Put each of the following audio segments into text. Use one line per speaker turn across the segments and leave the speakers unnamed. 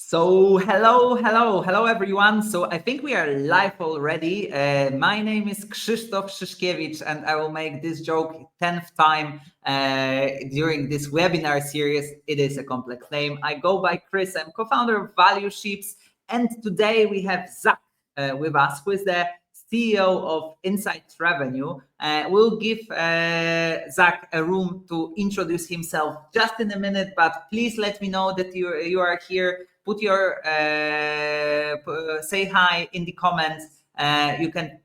Hello, everyone. So I think we are live already. My name is Krzysztof Szyszkiewicz, and I will make this joke 10th time during this webinar series. It is a complex name. I go by Chris. I'm co-founder of Value Ships, and today we have Zach with us, who is the CEO of Insights Revenue. We'll give Zach a room to introduce himself just in a minute, but please let me know that you are here. Put your say hi in the comments. You can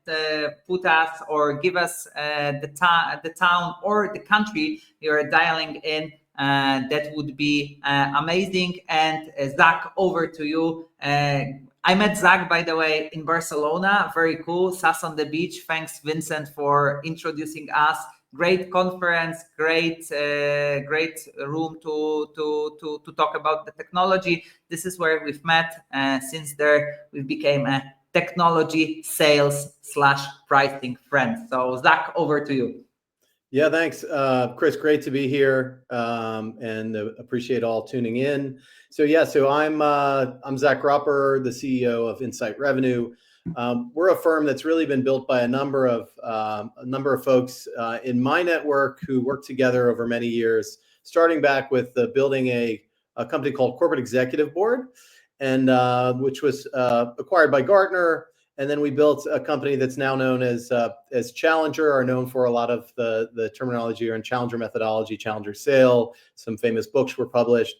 put us or give us the town or the country you're dialing in. That would be amazing. And Zach, over to you. I met Zach, by the way, in Barcelona. Very cool. SaaS on the beach. Thanks, Vincent, for introducing us. Great conference, great room to talk about the technology. This is where we've met. Since there, we became a technology sales / pricing friends. So Zach, over to you.
Yeah, thanks, Chris. Great to be here, and appreciate all tuning in. So I'm Zach Gropper, the CEO of Insight Revenue. We're a firm that's really been built by a number of folks in my network who worked together over many years, starting back with building a company called Corporate Executive Board, and which was acquired by Gartner. And then we built a company that's now known as Challenger, are known for a lot of the terminology around Challenger methodology, Challenger sale. Some famous books were published.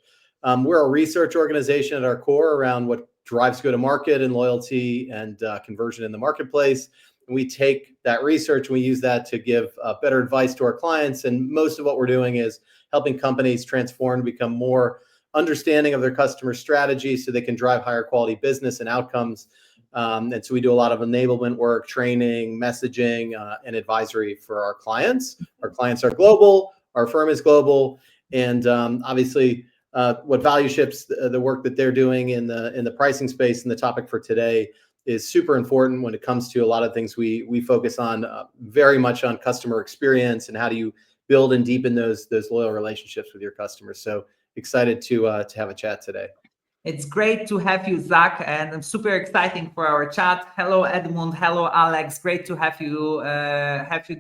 We're a research organization at our core around what drives go-to-market and loyalty and conversion in the marketplace. And we take that research and we use that to give better advice to our clients. And most of what we're doing is helping companies transform and become more understanding of their customer strategy so they can drive higher quality business and outcomes. And so we do a lot of enablement work, training, messaging, and advisory for our clients. Our clients are global. Our firm is global. And obviously, what Value Ships, the work that they're doing in the pricing space and the topic for today is super important when it comes to a lot of things we focus on, very much on customer experience and how do you build and deepen those loyal relationships with your customers. So excited to have a chat today.
It's great to have you, Zach, and I'm super exciting for our chat. Hello, Edmund. Hello, Alex. Great to have you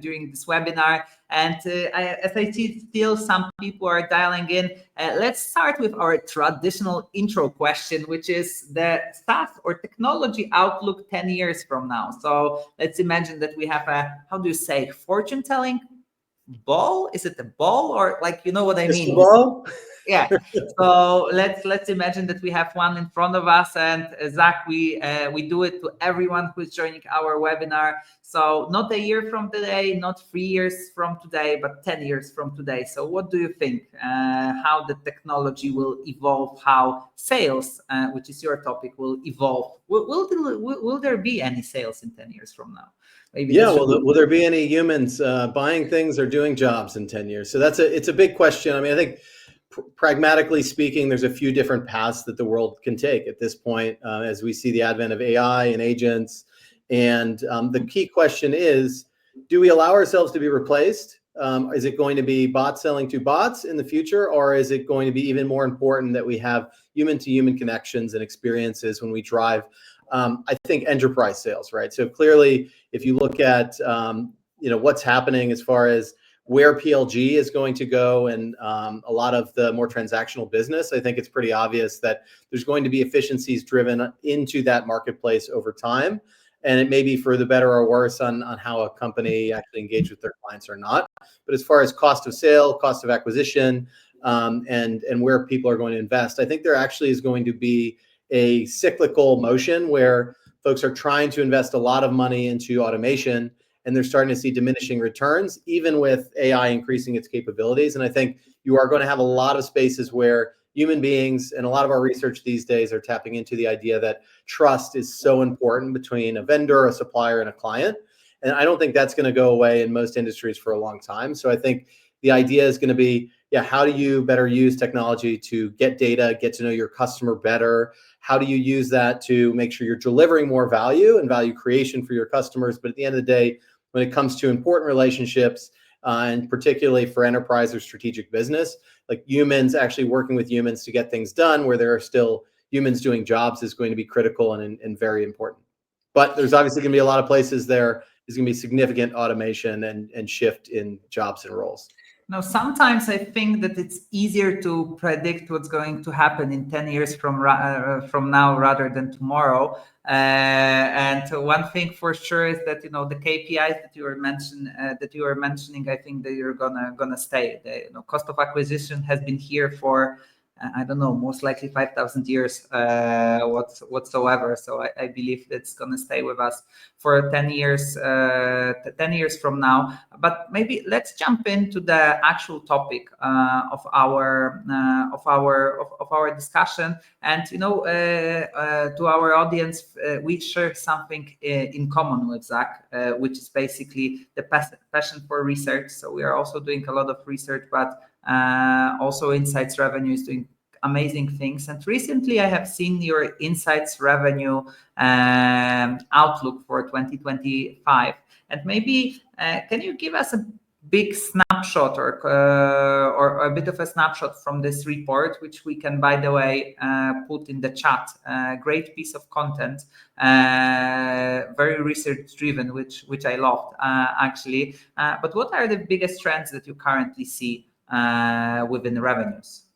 during this webinar. And as I see, still some people are dialing in. Let's start with our traditional intro question, which is the SaaS or technology outlook 10 years from now. So let's imagine that we have how do you say, fortune telling ball? Is it a ball or you know what I mean?
Ball?
Yeah. So let's imagine that we have one in front of us, and Zach, we do it to everyone who is joining our webinar. So not a year from today, not 3 years from today, but 10 years from today. So what do you think? How the technology will evolve? How sales, which is your topic, will evolve? Will there be any sales in 10 years from now?
Maybe will there be any humans buying things or doing jobs in 10 years? So it's a big question. I mean, I think pragmatically speaking, there's a few different paths that the world can take at this point as we see the advent of AI and agents. And the key question is, do we allow ourselves to be replaced? Is it going to be bots selling to bots in the future? Or is it going to be even more important that we have human-to-human connections and experiences when we drive, I think, enterprise sales, right? So clearly, if you look at what's happening as far as where PLG is going to go and a lot of the more transactional business, I think it's pretty obvious that there's going to be efficiencies driven into that marketplace over time. And it may be for the better or worse on how a company actually engages with their clients or not. But as far as cost of sale, cost of acquisition, and where people are going to invest, I think there actually is going to be a cyclical motion where folks are trying to invest a lot of money into automation, and they're starting to see diminishing returns, even with AI increasing its capabilities. And I think you are going to have a lot of spaces where human beings, and a lot of our research these days are tapping into the idea that trust is so important between a vendor, a supplier, and a client. And I don't think that's going to go away in most industries for a long time. So I think the idea is going to be, how do you better use technology to get data, get to know your customer better? How do you use that to make sure you're delivering more value and value creation for your customers? But at the end of the day, when it comes to important relationships, and particularly for enterprise or strategic business, like humans actually working with humans to get things done where there are still humans doing jobs is going to be critical and very important. But there's obviously going to be a lot of places there is going to be significant automation and shift in jobs and roles.
Now, sometimes I think that it's easier to predict what's going to happen in 10 years from now rather than tomorrow. And one thing for sure is that, the KPIs that you were mentioning, I think that you're gonna stay. The cost of acquisition has been here for I don't know, most likely 5,000 years whatsoever. So I believe that's going to stay with us for 10 years, 10 years from now. But maybe let's jump into the actual topic of our discussion. And to our audience, we share something in common with Zach, which is basically the passion for research. So we are also doing a lot of research, but also Insights Revenue is doing amazing things. And recently I have seen your Insights Revenue outlook for 2025. And maybe can you give us a big snapshot or a bit of a snapshot from this report, which we can, by the way, put in the chat. Great piece of content, very research driven, which I loved actually. But what are the biggest trends that you currently see within revenues?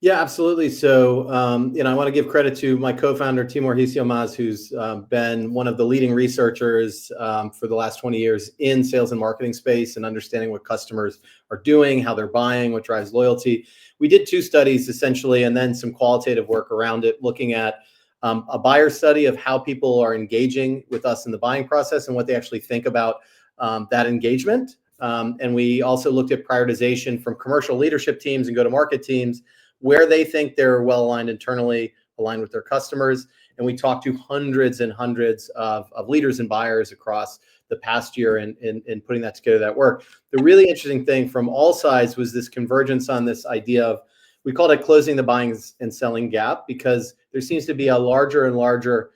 Yeah, absolutely. So, I want to give credit to my co-founder, Timur Hisiomaz, who's been one of the leading researchers for the last 20 years in sales and marketing space and understanding what customers are doing, how they're buying, what drives loyalty. We did 2 studies essentially, and then some qualitative work around it, looking at a buyer study of how people are engaging with us in the buying process and what they actually think about that engagement. And we also looked at prioritization from commercial leadership teams and go-to-market teams, where they think they're well aligned internally, aligned with their customers. And we talked to hundreds and hundreds of leaders and buyers across the past year in putting that together, that work. The really interesting thing from all sides was this convergence on this idea of, we called it closing the buying and selling gap, because there seems to be a larger and larger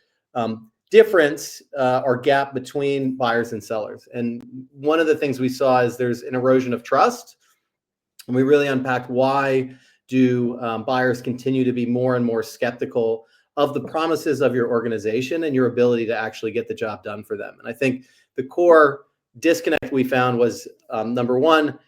difference or gap between buyers and sellers. And one of the things we saw is there's an erosion of trust. And we really unpacked why do buyers continue to be more and more skeptical of the promises of your organization and your ability to actually get the job done for them. And I think the core disconnect we found was, number one,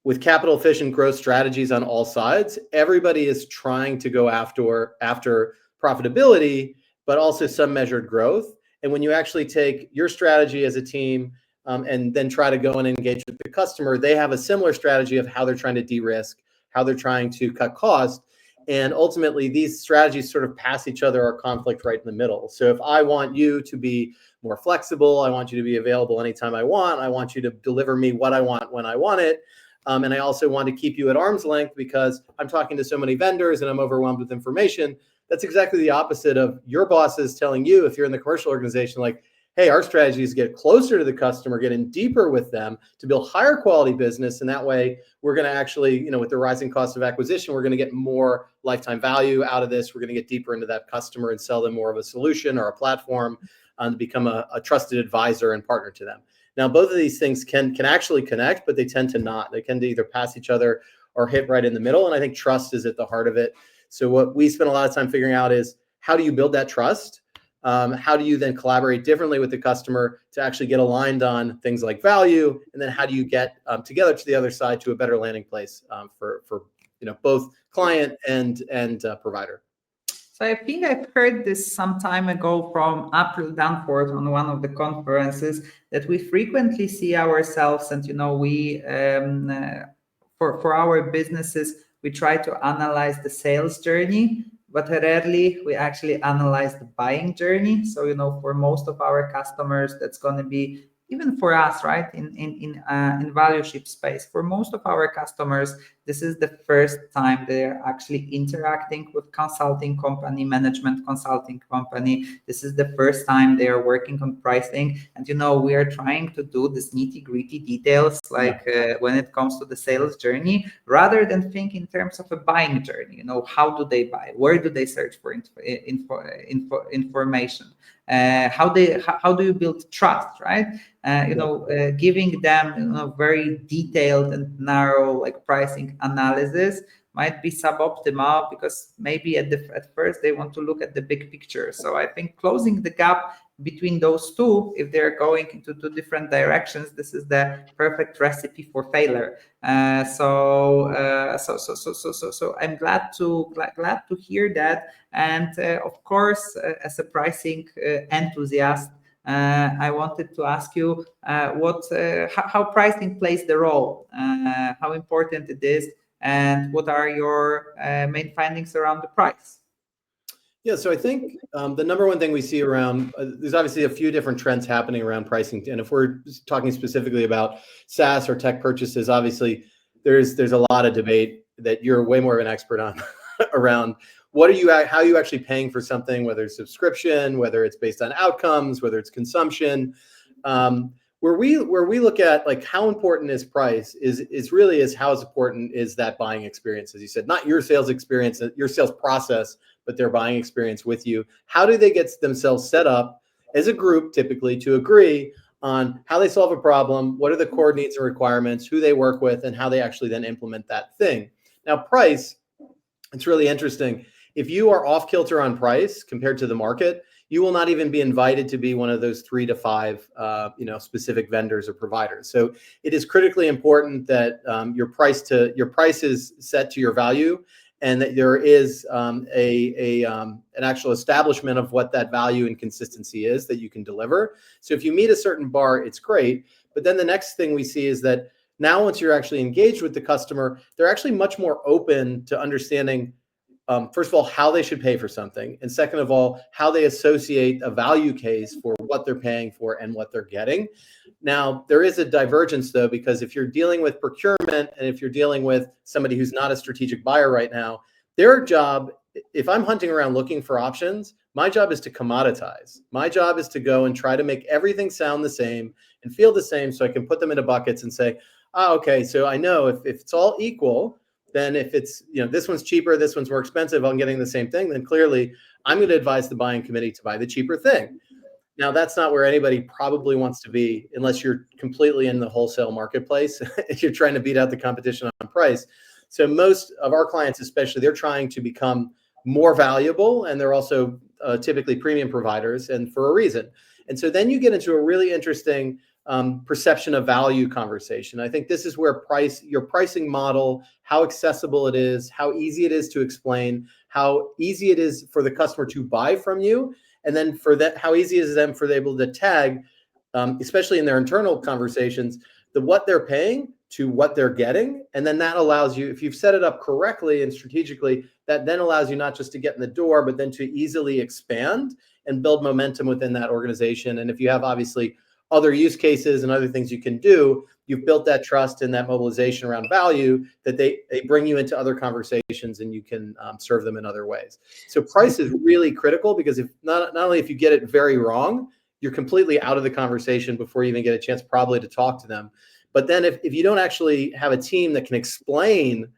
with capital efficient growth strategies on all sides, everybody is trying to go after profitability, but also some measured growth. And when you actually take your strategy as a team and then try to go and engage with the customer, they have a similar strategy of how they're trying to de-risk, how they're trying to cut cost. And ultimately, these strategies sort of pass each other or conflict right in the middle. So if I want you to be more flexible, I want you to be available anytime I want you to deliver me what I want when I want it. And I also want to keep you at arm's length because I'm talking to so many vendors and I'm overwhelmed with information. That's exactly the opposite of your bosses telling you, if you're in the commercial organization, like, hey, our strategy is to get closer to the customer, get in deeper with them to build higher quality business. And that way we're going to actually, with the rising cost of acquisition, we're going to get more lifetime value out of this. We're going to get deeper into that customer and sell them more of a solution or a platform to become a trusted advisor and partner to them. Now, both of these things can actually connect, but they tend to not. They tend to either pass each other or hit right in the middle. And I think trust is at the heart of it. So what we spend a lot of time figuring out is, how do you build that trust? How do you then collaborate differently with the customer to actually get aligned on things like value? And then how do you get together to the other side to a better landing place for both client and provider?
So I think I've heard this some time ago from April Danforth on one of the conferences, that we frequently see ourselves, and we for our businesses, we try to analyze the sales journey, but rarely we actually analyze the buying journey. So, for most of our customers, that's going to be, even for us, right, in valueship space, for most of our customers, this is the first time they're actually interacting with consulting company, management consulting company. This is the first time they are working on pricing. And, we are trying to do this nitty-gritty details, like when it comes to the sales journey, rather than think in terms of a buying journey. How do they buy? Where do they search for information? How do you build trust, right? Giving them very detailed and narrow pricing analysis, might be suboptimal, because maybe at first they want to look at the big picture. So I think closing the gap between those two, if they're going into two different directions, this is the perfect recipe for failure. So I'm glad to hear that. And of course, as a pricing enthusiast, I wanted to ask you how pricing plays the role, how important it is, and what are your main findings around the price?
Yeah, so I think the number one thing we see around, there's obviously a few different trends happening around pricing. And if we're talking specifically about SaaS or tech purchases, obviously there's a lot of debate that you're way more of an expert on around how are you actually paying for something, whether it's subscription, whether it's based on outcomes, whether it's consumption. Where we look at like how important is price is really how important is that buying experience, as you said, not your sales experience, your sales process, but their buying experience with you. How do they get themselves set up as a group, typically, to agree on how they solve a problem, what are the core needs and requirements, who they work with, and how they actually then implement that thing. Now, price, it's really interesting. If you are off kilter on price compared to the market, you will not even be invited to be one of those 3 to 5 specific vendors or providers. So it is critically important that your price is set to your value, and that there is an actual establishment of what that value and consistency is that you can deliver. So if you meet a certain bar, it's great. But then the next thing we see is that now once you're actually engaged with the customer, they're actually much more open to understanding, first of all, how they should pay for something. And second of all, how they associate a value case for what they're paying for and what they're getting. Now, there is a divergence, though, because if you're dealing with procurement and if you're dealing with somebody who's not a strategic buyer right now, their job, if I'm hunting around looking for options, my job is to commoditize. My job is to go and try to make everything sound the same and feel the same, so I can put them into buckets and say, okay, so I know if it's all equal, then if it's, this one's cheaper, this one's more expensive, I'm getting the same thing, then clearly I'm going to advise the buying committee to buy the cheaper thing. Now, that's not where anybody probably wants to be unless you're completely in the wholesale marketplace. If you're trying to beat out the competition on price. So most of our clients, especially, they're trying to become more valuable, and they're also typically premium providers, and for a reason. And so then you get into a really interesting perception of value conversation. I think this is where your pricing model, how accessible it is, how easy it is to explain, how easy it is for the customer to buy from you, and then for that, how easy it is them for them able to tag, especially in their internal conversations, what they're paying to what they're getting. And then that allows you, if you've set it up correctly and strategically, that then allows you not just to get in the door, but then to easily expand and build momentum within that organization. And if you have obviously other use cases and other things you can do, you've built that trust and that mobilization around value that they bring you into other conversations, and you can serve them in other ways. So price is really critical, because if not only if you get it very wrong, you're completely out of the conversation before you even get a chance probably to talk to them. But then if you don't actually have a team that can explain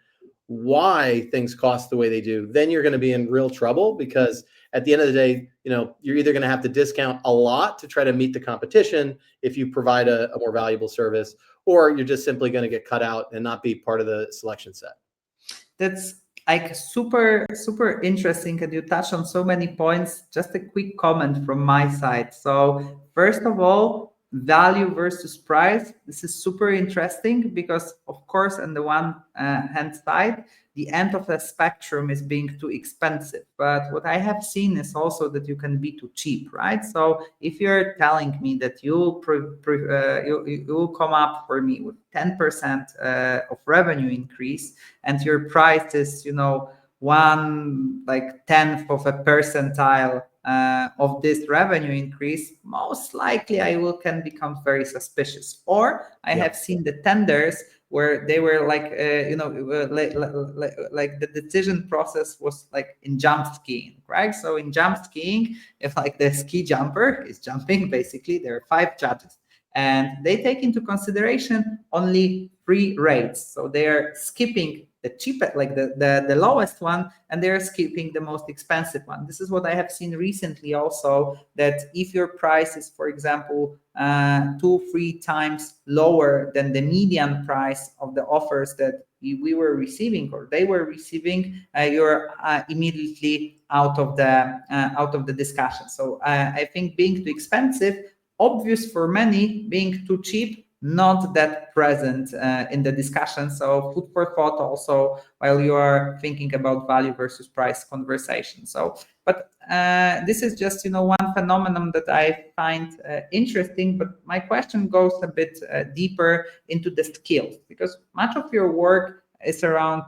why things cost the way they do, then you're going to be in real trouble, because at the end of the day, you're either going to have to discount a lot to try to meet the competition if you provide a more valuable service, or you're just simply going to get cut out and not be part of the selection set.
That's like super interesting, and you touch on so many points. Just a quick comment from my side. So first of all, value versus price. This is super interesting, because of course, on the one hand side, the end of the spectrum is being too expensive. But what I have seen is also that you can be too cheap, right? So if you're telling me that you'll come up for me with 10% of revenue increase, and your price is, 1/10th of a percentile of this revenue increase, most likely I can become very suspicious. Or I have seen the tenders where they were like the decision process was like in jump skiing, right? So in jump skiing, if like the ski jumper is jumping, basically there are 5 judges, and they take into consideration only 3 rates. So they are skipping the cheapest, like the lowest one, and they're skipping the most expensive one. This is what I have seen recently also, that if your price is, for example, 2-3 times lower than the median price of the offers that we were receiving or they were receiving, you're immediately out of the discussion. So I think being too expensive, obvious for many, being too cheap, not that present in the discussion. So food for thought also while you are thinking about value versus price conversation. So, but this is just one phenomenon that I find interesting. But my question goes a bit deeper into the skills, because much of your work is around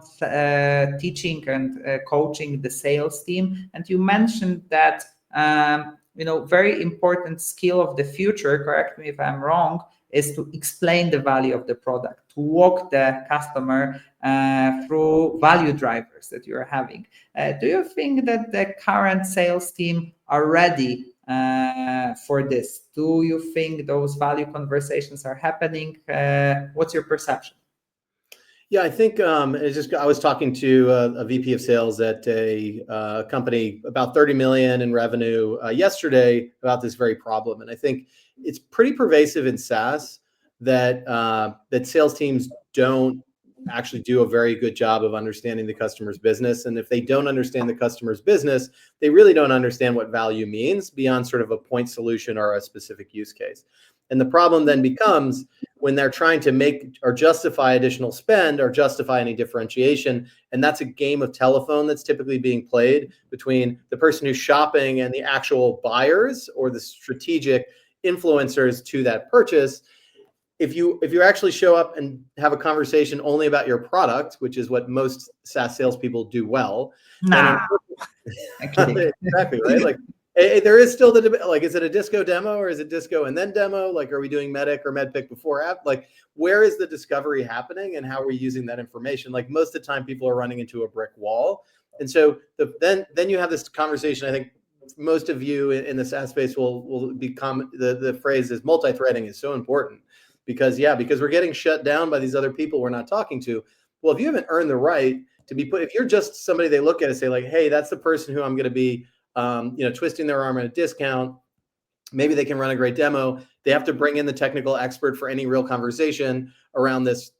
teaching and coaching the sales team, and you mentioned that very important skill of the future, correct me if I'm wrong, is to explain the value of the product, to walk the customer through value drivers that you're having. Do you think that the current sales team are ready for this? Do you think those value conversations are happening? What's your perception?
Yeah, I think I was talking to a VP of sales at a company about 30 million in revenue yesterday about this very problem, and I think it's pretty pervasive in SaaS that sales teams don't actually do a very good job of understanding the customer's business, and if they don't understand the customer's business, they really don't understand what value means beyond sort of a point solution or a specific use case. And the problem then becomes when they're trying to make or justify additional spend or justify any differentiation. And that's a game of telephone that's typically being played between the person who's shopping and the actual buyers or the strategic influencers to that purchase. If you actually show up and have a conversation only about your product, which is what most SaaS salespeople do well, exactly, right? Like, there is still the debate, like, is it a disco demo or is it disco and then demo? Like, are we doing medic or medpic before app? Like, where is the discovery happening and how are we using that information? Like, most of the time people are running into a brick wall. And so then you have this conversation. I think most of you in the SaaS space will become, the phrase is multi-threading is so important because we're getting shut down by these other people we're not talking to. Well, if you haven't earned the right to be put, if you're just somebody they look at and say like, hey, that's the person who I'm going to be twisting their arm at a discount. Maybe they can run a great demo. They have to bring in the technical expert for any real conversation around this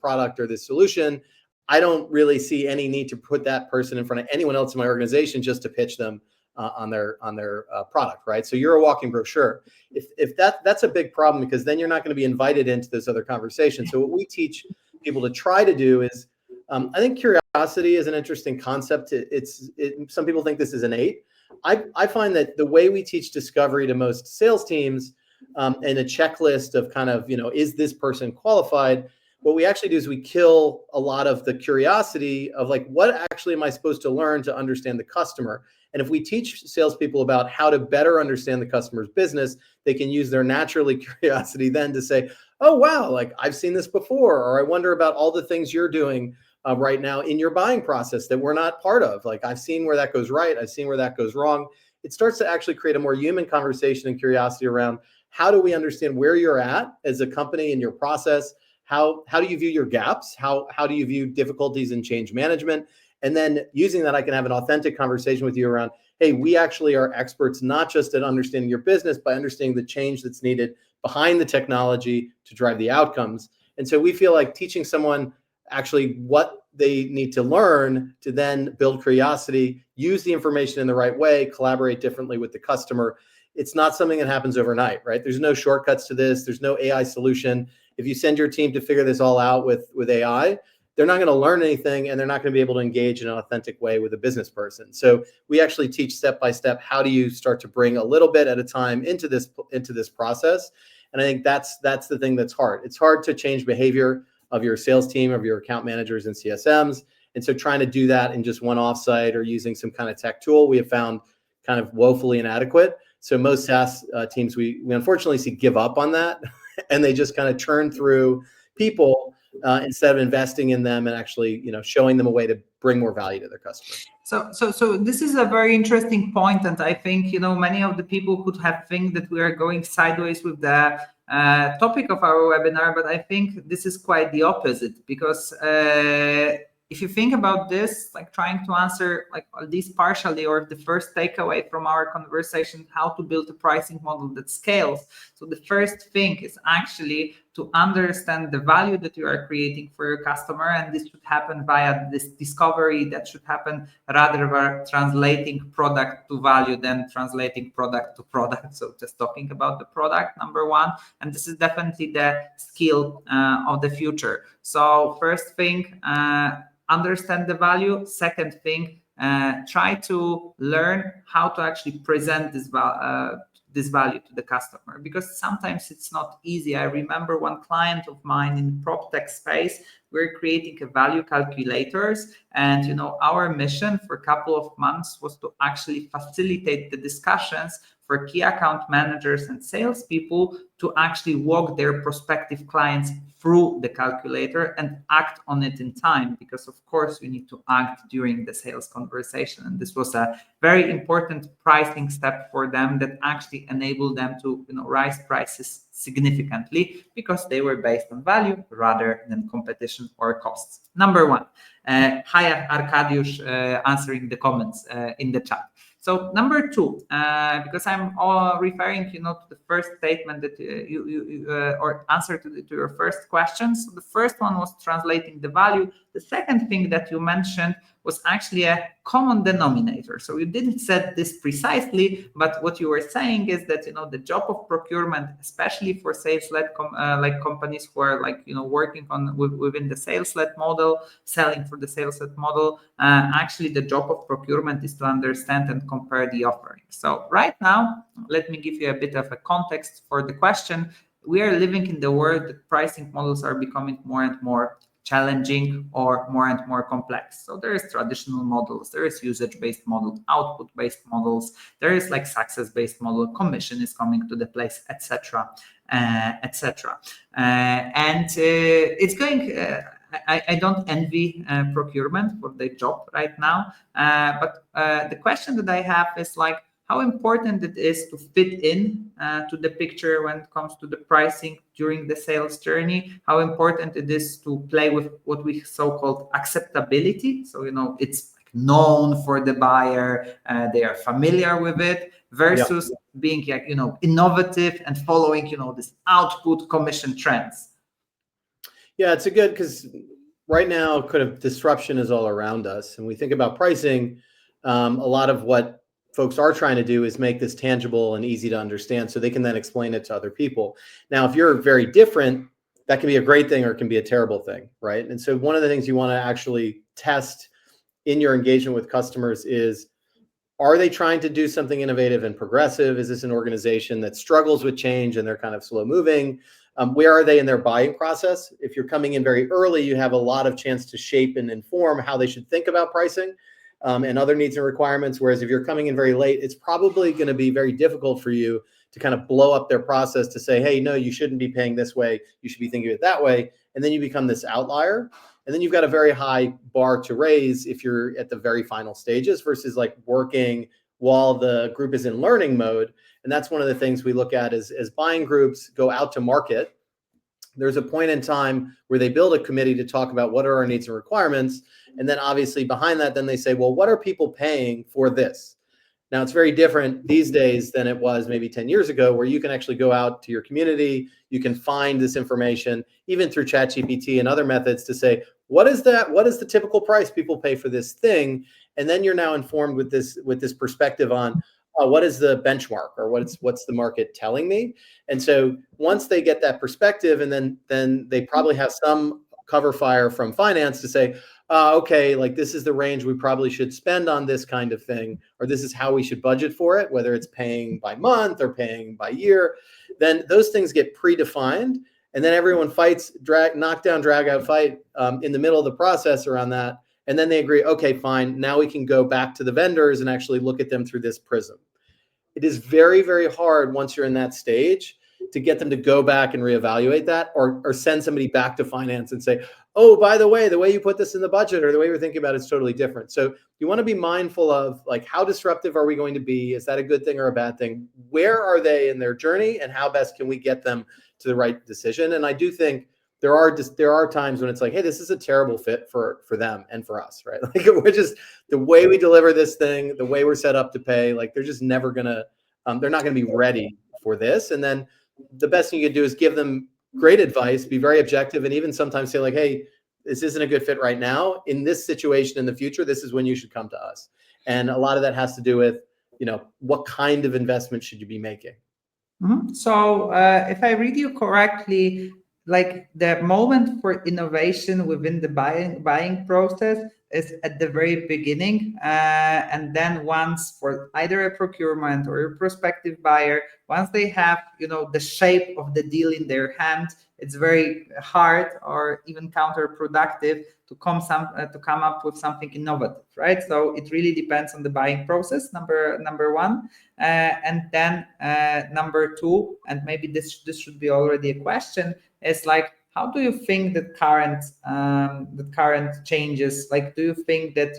product or this solution. I don't really see any need to put that person in front of anyone else in my organization just to pitch them on their product, right? So you're a walking brochure. If that's a big problem, because then you're not going to be invited into this other conversation. So what we teach people to try to do is, I think curiosity is an interesting concept. Some people think this is innate. I find that the way we teach discovery to most sales teams and a checklist of kind of, is this person qualified? What we actually do is we kill a lot of the curiosity of like, what actually am I supposed to learn to understand the customer? And if we teach salespeople about how to better understand the customer's business, they can use their naturally curiosity then to say, oh, wow, like I've seen this before, or I wonder about all the things you're doing right now in your buying process that we're not part of. Like I've seen where that goes right. I've seen where that goes wrong. It starts to actually create a more human conversation and curiosity around how do we understand where you're at as a company in your process? How do you view your gaps? How do you view difficulties in change management? And then using that, I can have an authentic conversation with you around, hey, we actually are experts, not just at understanding your business, but understanding the change that's needed behind the technology to drive the outcomes. And so we feel like teaching someone actually what they need to learn to then build curiosity, use the information in the right way, collaborate differently with the customer. It's not something that happens overnight, right? There's no shortcuts to this. There's no AI solution. If you send your team to figure this all out with AI, they're not going to learn anything and they're not going to be able to engage in an authentic way with a business person. So we actually teach step by step, how do you start to bring a little bit at a time into this process? And I think that's the thing that's hard. It's hard to change behavior of your sales team, of your account managers and CSMs. And so trying to do that in just one offsite or using some kind of tech tool, we have found kind of woefully inadequate. So most SaaS teams, we unfortunately see give up on that and they just kind of churn through people instead of investing in them and actually, showing them a way to bring more value to their customers.
So this is a very interesting point, and I think many of the people could have think that we are going sideways with the topic of our webinar, but I think this is quite the opposite, because if you think about this, like trying to answer like at least partially, or the first takeaway from our conversation, how to build a pricing model that scales. So the first thing is actually to understand the value that you are creating for your customer. And this should happen via this discovery that should happen rather than translating product to value than translating product to product. So just talking about the product, number one. And this is definitely the skill of the future. So first thing, understand the value. Second thing, try to learn how to actually present this value to the customer, because sometimes it's not easy. I remember one client of mine in prop tech space, we're creating a value calculators, and our mission for a couple of months was to actually facilitate the discussions for key account managers and salespeople to actually walk their prospective clients through the calculator and act on it in time, because of course we need to act during the sales conversation. And this was a very important pricing step for them that actually enabled them to rise prices significantly, because they were based on value rather than competition or costs. Number one. Hi Arkadiusz, answering the comments in the chat. So number two, because I'm referring, to the first statement that or answer to your first question. So the first one was translating the value. The second thing that you mentioned was actually a common denominator. So you didn't say this precisely, but what you were saying is that the job of procurement, especially for sales-led companies who are working on within the sales-led model, selling for the sales-led model, actually the job of procurement is to understand and compare the offering. So right now, let me give you a bit of a context for the question. We are living in the world that pricing models are becoming more and more challenging or more and more complex. So there is traditional models, there is usage-based model, output-based models, there is success-based model, commission is coming to the place, etc., etc. And it's going. I don't envy procurement for their job right now, but the question that I have is how important it is to fit in to the picture when it comes to the pricing during the sales journey, how important it is to play with what we so-called acceptability. So, it's known for the buyer, they are familiar with it, versus being innovative and following, this output commission trends.
Yeah, it's a good, because right now kind of disruption is all around us. And we think about pricing, a lot of what folks are trying to do is make this tangible and easy to understand so they can then explain it to other people. Now, if you're very different, that can be a great thing or it can be a terrible thing, right? And so one of the things you want to actually test in your engagement with customers is, are they trying to do something innovative and progressive? Is this an organization that struggles with change and they're kind of slow moving? Where are they in their buying process? If you're coming in very early, you have a lot of chance to shape and inform how they should think about pricing and other needs and requirements. Whereas if you're coming in very late, it's probably going to be very difficult for you to kind of blow up their process to say, hey, no, you shouldn't be paying this way. You should be thinking of it that way. And then you become this outlier. And then you've got a very high bar to raise if you're at the very final stages versus working while the group is in learning mode. And that's one of the things we look at as buying groups go out to market. There's a point in time where they build a committee to talk about what are our needs and requirements. And then obviously behind that, then they say, well, what are people paying for this? Now, it's very different these days than it was maybe 10 years ago, where you can actually go out to your community. You can find this information, even through ChatGPT and other methods, to say, what is that? What is the typical price people pay for this thing? And then you're now informed with this perspective on what is the benchmark, or what's the market telling me? And so once they get that perspective, and then they probably have some cover fire from finance to say, okay, this is the range we probably should spend on this kind of thing, or this is how we should budget for it, whether it's paying by month or paying by year. Then those things get predefined, and then everyone fights, knock down, drag out fight in the middle of the process around that. And then they agree, okay, fine, now we can go back to the vendors and actually look at them through this prism. It is very, very hard once you're in that stage to get them to go back and reevaluate that, or send somebody back to finance and say, oh, by the way you put this in the budget, or the way we're thinking about it is totally different. So you want to be mindful of how disruptive are we going to be? Is that a good thing or a bad thing? Where are they in their journey, and how best can we get them to the right decision? And I do think there are times when it's hey, this is a terrible fit for them and for us, right? We're just, the way we deliver this thing, the way we're set up to pay, they're just never gonna, they're not gonna be ready for this. And then the best thing you can do is give them great advice, be very objective, and even sometimes say like, hey, this isn't a good fit right now. In this situation in the future, this is when you should come to us. And a lot of that has to do with, what kind of investment should you be making?
So if I read you correctly, like the moment for innovation within the buying process is at the very beginning, and then once for either a procurement or a prospective buyer, once they have the shape of the deal in their hand, it's very hard or even counterproductive to come up with something innovative, right? So it really depends on the buying process. Number one. And then number two, and maybe this should be already a question, is like, how do you think that current changes, like, do you think that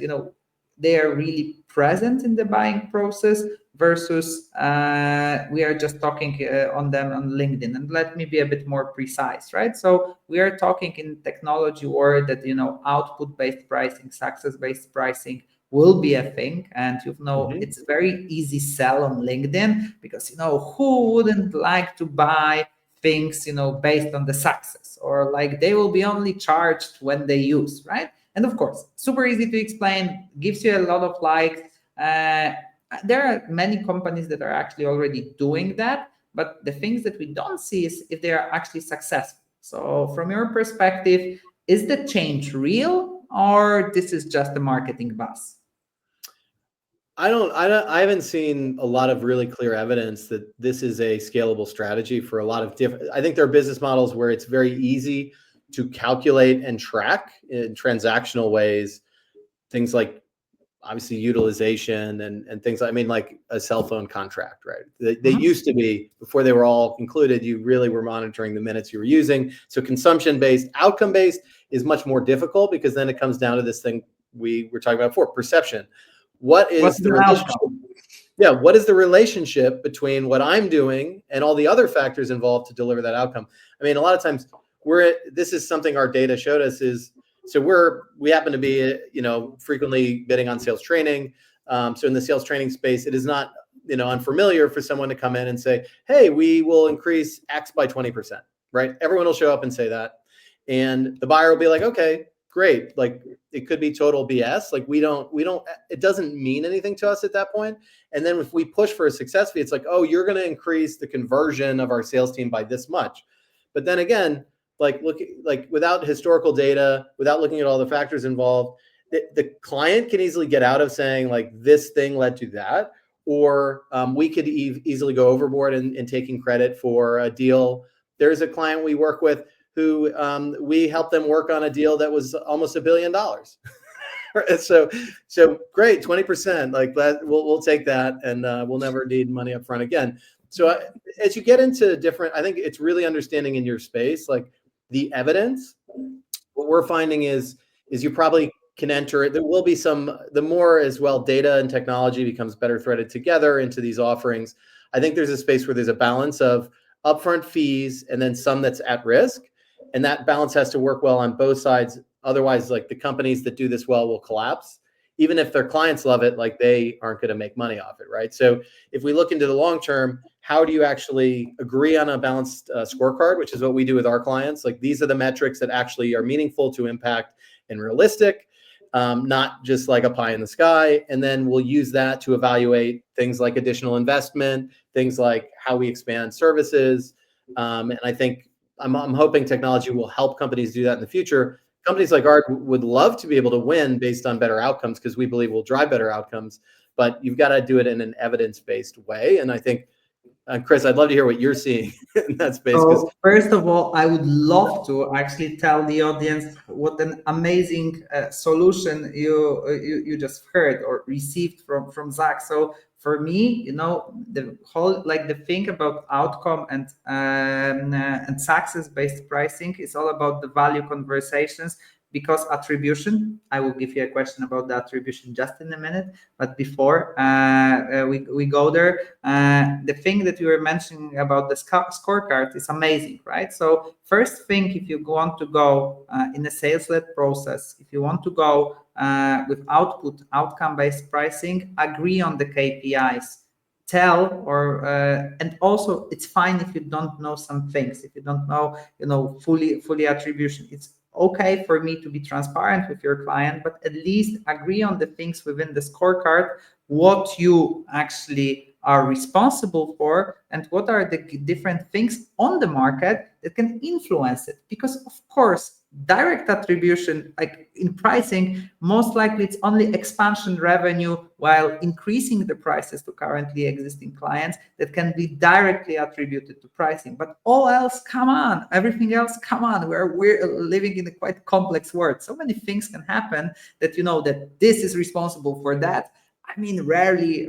they are really present in the buying process versus we are just talking on them on LinkedIn? And let me be a bit more precise, right? So we are talking in technology world that output-based pricing, success-based pricing will be a thing, and it's very easy sell on LinkedIn because who wouldn't like to buy things based on the success, or like they will be only charged when they use, right? And of course, super easy to explain, gives you a lot of likes. There are many companies that are actually already doing that, but the things that we don't see is if they are actually successful. So from your perspective, is the change real, or this is just a marketing buzz?
I haven't seen a lot of really clear evidence that this is a scalable strategy for a lot of different. I think there are business models where it's very easy to calculate and track in transactional ways, things like obviously utilization and things. I mean, like a cell phone contract, right? They used to be, before they were all included, you really were monitoring the minutes you were using. So consumption-based, outcome-based is much more difficult, because then it comes down to this thing we were talking about before, perception. What is the relationship? Yeah, what is the relationship between what I'm doing and all the other factors involved to deliver that outcome? I mean, a lot of times this is something our data showed us is, so we happen to be, frequently bidding on sales training. So in the sales training space, it is not, unfamiliar for someone to come in and say, hey, we will increase X by 20%, right? Everyone will show up and say that. And the buyer will be like, okay, great. Like, it could be total BS. Like, we don't, it doesn't mean anything to us at that point. And then if we push for a success fee, it's like, oh, you're going to increase the conversion of our sales team by this much. But then again, without historical data, without looking at all the factors involved, the client can easily get out of saying like, this thing led to that, or we could easily go overboard in taking credit for a deal. There's a client we work with who we helped them work on a deal that was almost $1 billion. So great, 20%, like that, we'll take that, and we'll never need money up front again. So as you get into different, I think it's really understanding in your space, like the evidence. What we're finding is you probably can enter it. There will be the more as well data and technology becomes better threaded together into these offerings. I think there's a space where there's a balance of upfront fees and then some that's at risk. And that balance has to work well on both sides. Otherwise, like, the companies that do this well will collapse. Even if their clients love it, like, they aren't going to make money off it, right? So if we look into the long term, how do you actually agree on a balanced scorecard, which is what we do with our clients? Like, these are the metrics that actually are meaningful to impact and realistic, not just like a pie in the sky. And then we'll use that to evaluate things like additional investment, things like how we expand services. And I think I'm hoping technology will help companies do that in the future. Companies like ours would love to be able to win based on better outcomes, because we believe we'll drive better outcomes, but you've got to do it in an evidence-based way. And I think, Chris, I'd love to hear what you're seeing in that space.
So first of all, I would love to actually tell the audience what an amazing solution you just heard or received from Zach. So for me, the whole, like, the thing about outcome and success-based pricing is all about the value conversations, because attribution, I will give you a question about the attribution just in a minute. But before we go there, the thing that you were mentioning about the scorecard is amazing, right? So first thing, if you want to go in a sales-led process, if you want to go with outcome-based pricing, agree on the KPIs. tell, or and also it's fine if you don't know some things, if you don't know fully attribution. It's okay for me to be transparent with your client, but at least agree on the things within the scorecard, what you actually are responsible for, and what are the different things on the market that can influence it. Because of course, direct attribution, like in pricing, most likely it's only expansion revenue while increasing the prices to currently existing clients that can be directly attributed to pricing. But all else, come on, everything else, come on. We're living in a quite complex world. So many things can happen that that this is responsible for that. I mean, rarely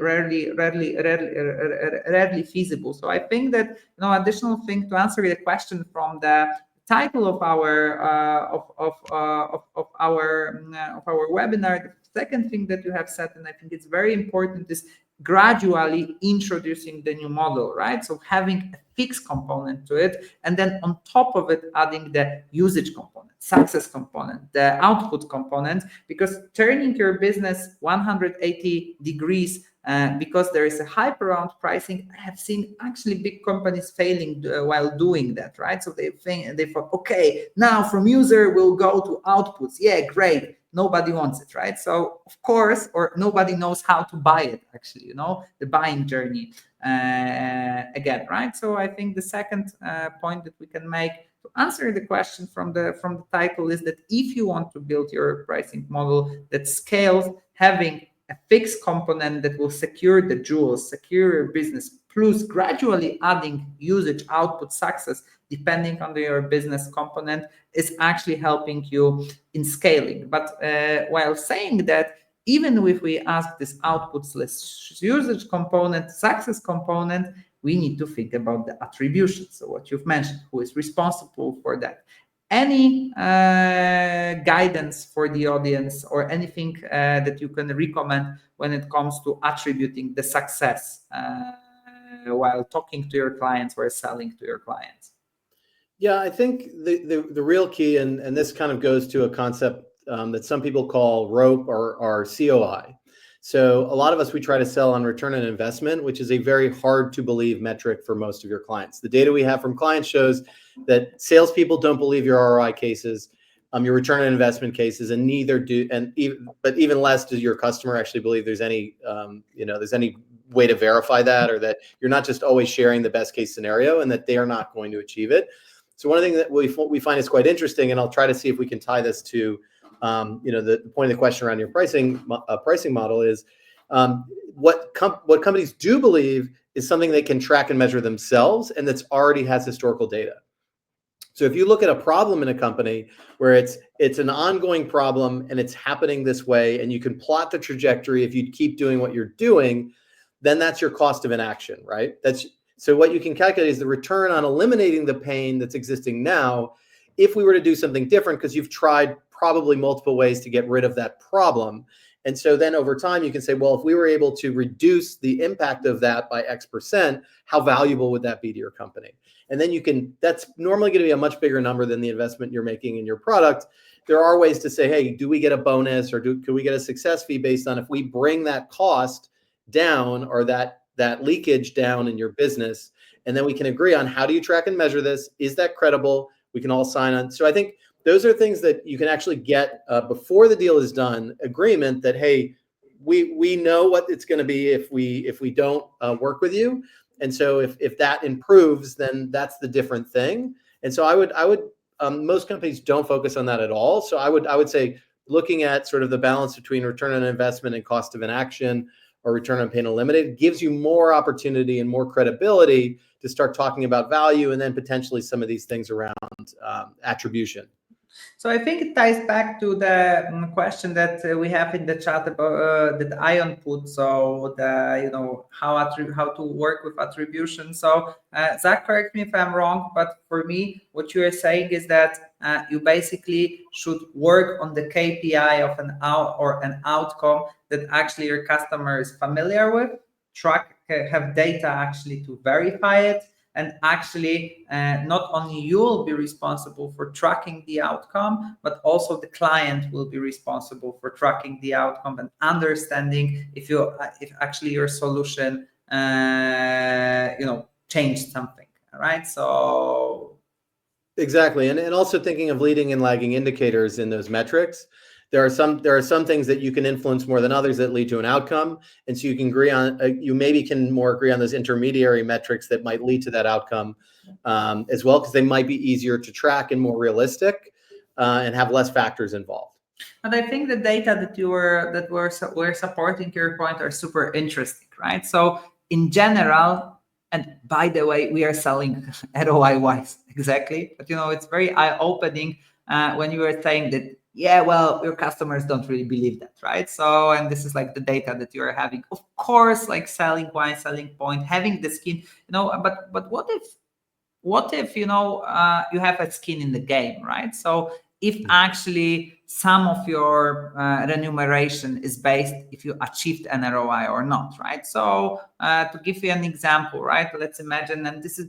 feasible. So I think that additional thing to answer the question from the title of our webinar. The second thing that you have said, and I think it's very important, is gradually introducing the new model, right? So having a fixed component to it, and then on top of it, adding the usage component, success component, the output component, because turning your business 180 degrees because there is a hype around pricing. I have seen actually big companies failing while doing that, right? So they thought, okay, now from user we'll go to outputs. Yeah, great. Nobody wants it, right? So of course, or nobody knows how to buy it actually, the buying journey again, right? So I think the second point that we can make to answer the question from the title is that if you want to build your pricing model that scales, having a fixed component that will secure the jewels, secure your business, plus gradually adding usage, output, success, depending on your business component, is actually helping you in scaling. But while saying that, even if we ask this outputs less usage component, success component, we need to think about the attribution. So what you've mentioned, who is responsible for that? Any guidance for the audience, or anything that you can recommend when it comes to attributing the success while talking to your clients or selling to your clients?
Yeah, I think the real key, and this kind of goes to a concept that some people call ROPE or COI. So a lot of us, we try to sell on return on investment, which is a very hard to believe metric for most of your clients. The data we have from clients shows that salespeople don't believe your ROI cases, your return on investment cases, and but even less does your customer actually believe there's any way to verify that, or that you're not just always sharing the best case scenario and that they are not going to achieve it. So one of the things that we find is quite interesting, and I'll try to see if we can tie this to the point of the question around your pricing model is what companies do believe is something they can track and measure themselves, and that's already has historical data. So if you look at a problem in a company where it's an ongoing problem and it's happening this way, and you can plot the trajectory if you keep doing what you're doing, then that's your cost of inaction, right? So what you can calculate is the return on eliminating the pain that's existing now, if we were to do something different, because you've tried probably multiple ways to get rid of that problem. And so then over time, you can say, well, if we were able to reduce the impact of that by X%, how valuable would that be to your company? And then that's normally going to be a much bigger number than the investment you're making in your product. There are ways to say, hey, do we get a bonus, or could we get a success fee based on if we bring that cost down, or that leakage down in your business? And then we can agree on, how do you track and measure this? Is that credible? We can all sign on. So I think those are things that you can actually get before the deal is done, agreement that, hey, we know what it's going to be if we don't work with you. And so if that improves, then that's the different thing. And so I would most companies don't focus on that at all. So I would say, looking at sort of the balance between return on investment and cost of inaction, or return on pain eliminated, gives you more opportunity and more credibility to start talking about value, and then potentially some of these things around attribution.
So I think it ties back to the question that we have in the chat about that Ion put. So how to work with attribution. So Zach, correct me if I'm wrong, but for me, what you are saying is that you basically should work on the KPI of an outcome that actually your customer is familiar with, have data actually to verify it. And actually, not only you will be responsible for tracking the outcome, but also the client will be responsible for tracking the outcome and understanding if actually your solution changed something, right? So
exactly, and also thinking of leading and lagging indicators in those metrics. There are some things that you can influence more than others that lead to an outcome, and so you can agree on you maybe can more agree on those intermediary metrics that might lead to that outcome as well, because they might be easier to track and more realistic and have less factors involved.
But I think the data that we're supporting your point are super interesting, right? So in general, and by the way, we are selling ROI wise exactly, but it's very eye opening when you were saying that. Yeah, well, your customers don't really believe that, right? So, and this is like the data that you are having. Of course, like selling wise, selling point, having the skin, but what if you have a skin in the game, right? So if actually some of your remuneration is based if you achieved an ROI or not, right? So to give you an example, right, let's imagine, and this is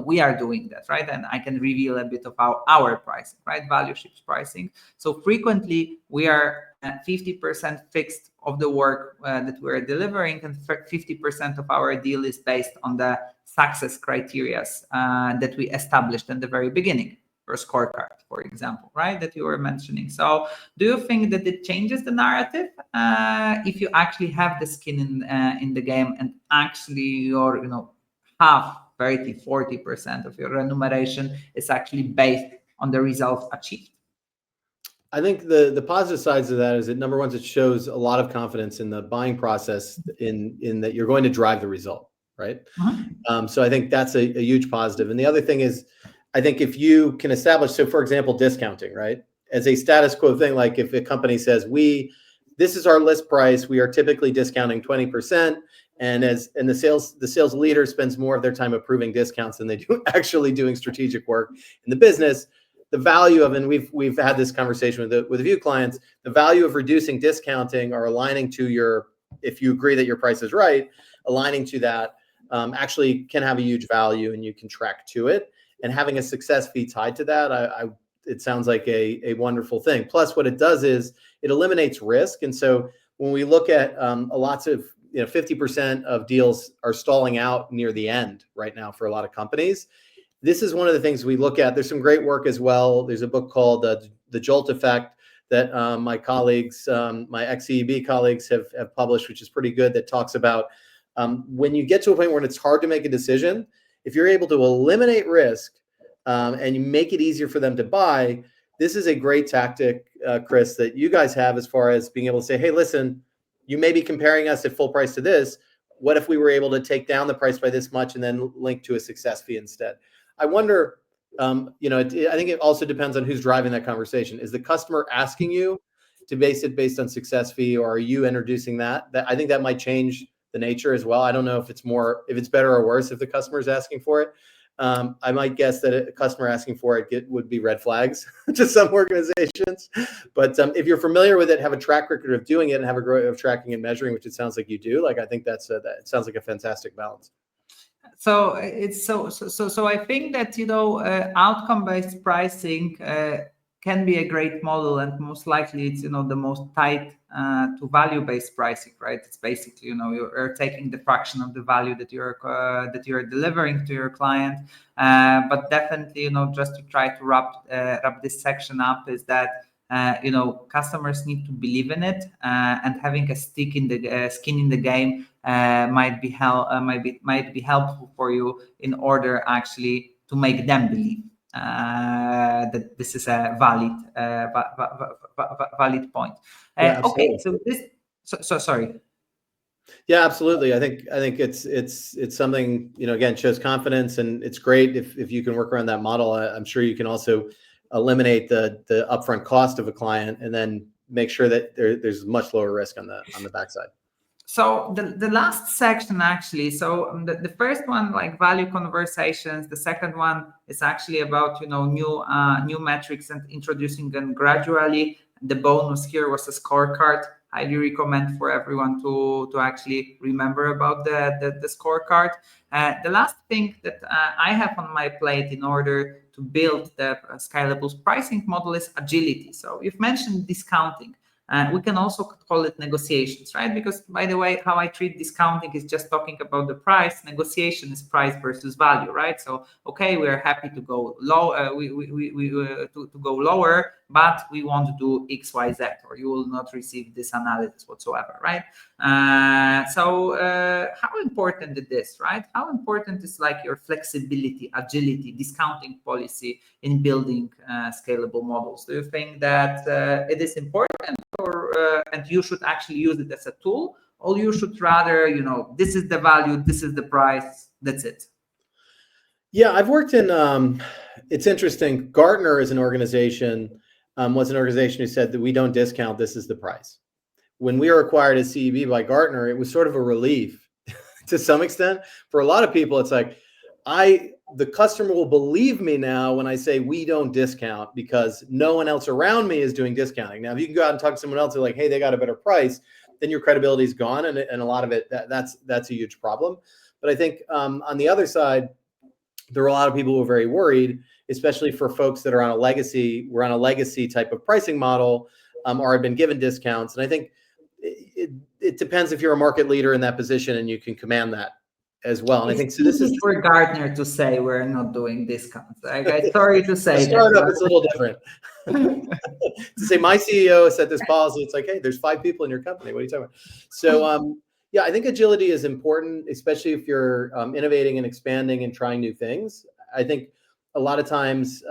we are doing that, right? And I can reveal a bit of our pricing, right? Value shift pricing. So frequently we are 50% fixed of the work that we're delivering, and 50% of our deal is based on the success criteria that we established in the very beginning, for scorecard, for example, right, that you were mentioning. So do you think that it changes the narrative if you actually have the skin in the game, and actually your half 30-40% of your remuneration is actually based on the results achieved?
I think the positive sides of that is that, number one, it shows a lot of confidence in the buying process in that you're going to drive the result, right? So I think that's a huge positive. And the other thing is, I think if you can establish, so for example, discounting, right, as a status quo thing, like if a company says this is our list price, we are typically discounting 20%, and the sales leader spends more of their time approving discounts than they do actually doing strategic work in the business. The value of, and we've had this conversation with a few clients, the value of reducing discounting or aligning to your, if you agree that your price is right, aligning to that actually can have a huge value, and you can track to it. And having a success fee tied to that, it sounds like a wonderful thing. Plus, what it does is it eliminates risk. And so when we look at lots of 50% of deals are stalling out near the end right now for a lot of companies. This is one of the things we look at. There's some great work as well. There's a book called The Jolt Effect that my colleagues, my ex-EEB colleagues have published, which is pretty good, that talks about when you get to a point where it's hard to make a decision, if you're able to eliminate risk and you make it easier for them to buy, this is a great tactic, Chris, that you guys have as far as being able to say, hey, listen, you may be comparing us at full price to this. What if we were able to take down the price by this much and then link to a success fee instead? I wonder, I think it also depends on who's driving that conversation. Is the customer asking you to base it based on success fee, or are you introducing that? I think that might change the nature as well. I don't know if it's better or worse if the customer is asking for it. I might guess that a customer asking for it would be red flags to some organizations. But if you're familiar with it, have a track record of doing it, and have a growth of tracking and measuring, which it sounds like you do, I think that sounds like a fantastic balance.
So it's so I think that outcome-based pricing can be a great model, and most likely it's the most tied to value-based pricing, right? It's basically you're taking the fraction of the value that you're delivering to your client. But definitely just to try to wrap this section up is that customers need to believe in it, and having a skin in the game might be helpful for you in order actually to make them believe that this is a valid point.
Yeah,
okay, so sorry.
Yeah, absolutely. I think it's something, again, shows confidence, and it's great if you can work around that model. I'm sure you can also eliminate the upfront cost of a client, and then make sure that there's much lower risk on the backside.
So the last section actually, so the first one, like value conversations. The second one is actually about new metrics and introducing them gradually. The bonus here was a scorecard. Highly recommend for everyone to actually remember about the scorecard. The last thing that I have on my plate in order to build the scalable pricing model is agility. So you've mentioned discounting. We can also call it negotiations, right? Because by the way, how I treat discounting is just talking about the price. Negotiation is price versus value, right? So okay, we are happy to go low, to go lower, but we want to do X, Y, Z, or you will not receive this analysis whatsoever, right? How important it is, right? How important is like your flexibility, agility, discounting policy in building scalable models? Do you think that it is important, or and you should actually use it as a tool, or you should rather, this is the value, this is the price, that's it?
Yeah, I've worked in, it's interesting. Gartner is an organization, was an organization who said that we don't discount, this is the price. When we were acquired as CEB by Gartner, it was sort of a relief to some extent. For a lot of people, it's like, the customer will believe me now when I say we don't discount, because no one else around me is doing discounting. Now, if you can go out and talk to someone else, they're like, hey, they got a better price, then your credibility is gone. And a lot of it, that's a huge problem. But I think on the other side, there are a lot of people who are very worried, especially for folks that are on a legacy type of pricing model, or have been given discounts. And I think it depends if you're a market leader in that position and you can command that as well. And I think so. This is
for Gartner to say we're not doing discounts. Sorry to say,
startup, it's a little different. To say my CEO set this policy, it's like, hey, there's 5 people in your company. What are you talking about? So yeah, I think agility is important, especially if you're innovating and expanding and trying new things. I think a lot of times